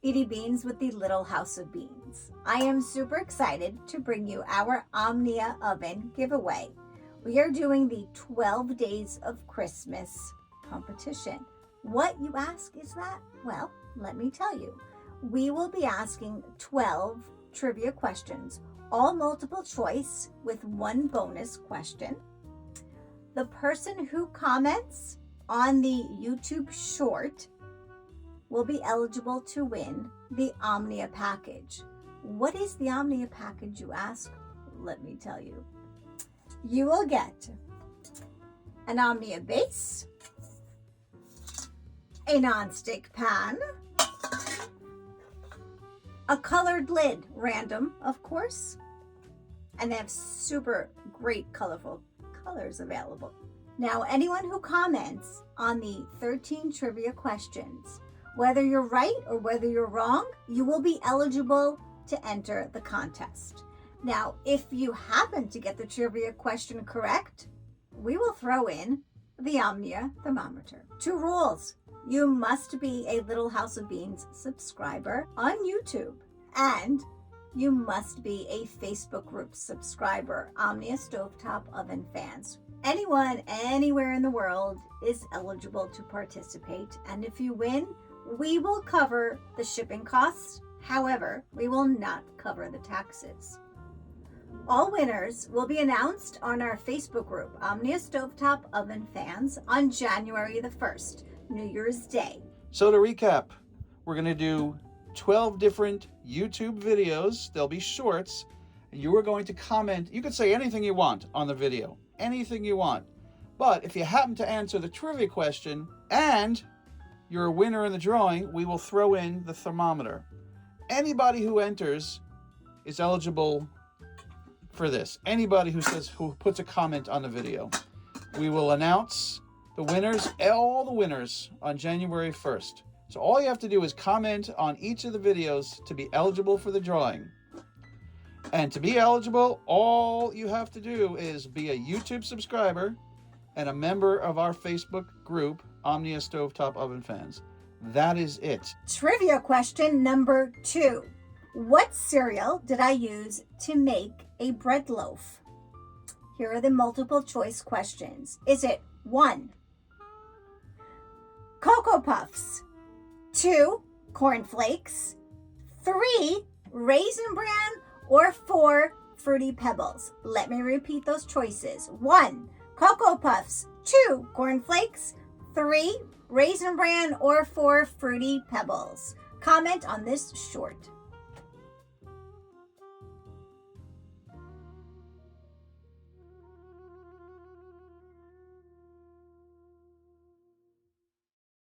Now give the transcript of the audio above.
Edye Beans with the Little House of Beans. I am super excited to bring you our Omnia oven giveaway. We are doing the 12 Days of Christmas competition. What, you ask, is that? Well, let me tell you. We will be asking 12 trivia questions, all multiple choice with one bonus question. The person who comments on the YouTube short will be eligible to win the Omnia package. What is the Omnia package, you ask? Let me tell you. You will get an Omnia base, a non-stick pan, a colored lid, random, of course, and they have super great colorful colors available. Now, anyone who comments on the 13 trivia questions, whether you're right or whether you're wrong, you will be eligible to enter the contest. Now, if you happen to get the trivia question correct, we will throw in the Omnia thermometer. 2 rules. You must be a Little House of Beans subscriber on YouTube, and you must be a Facebook group subscriber, Omnia Stovetop Oven Fans. Anyone, anywhere in the world is eligible to participate, and if you win, we will cover the shipping costs. However, we will not cover the taxes. All winners will be announced on our Facebook group, Omnia Stovetop Oven Fans, on January the 1st, New Year's Day. So to recap, we're going to do 12 different YouTube videos. They'll be shorts. You are going to comment. You could say anything you want on the video, anything you want. But if you happen to answer the trivia question and you're a winner in the drawing, we will throw in the thermometer. Anybody who enters is eligible for this. Anybody who puts a comment on the video. We will announce the winners, all the winners, on January 1st. So all you have to do is comment on each of the videos to be eligible for the drawing. And to be eligible, all you have to do is be a YouTube subscriber and a member of our Facebook group, Omnia Stovetop Oven Fans. That is it. Trivia question number 2. What cereal did I use to make a bread loaf? Here are the multiple choice questions. Is it 1, Cocoa Puffs, 2, Corn Flakes, 3, Raisin Bran, or 4, Fruity Pebbles? Let me repeat those choices. 1, Cocoa Puffs, 2, Corn Flakes, 3, Raisin Bran, or 4, Fruity Pebbles. Comment on this short.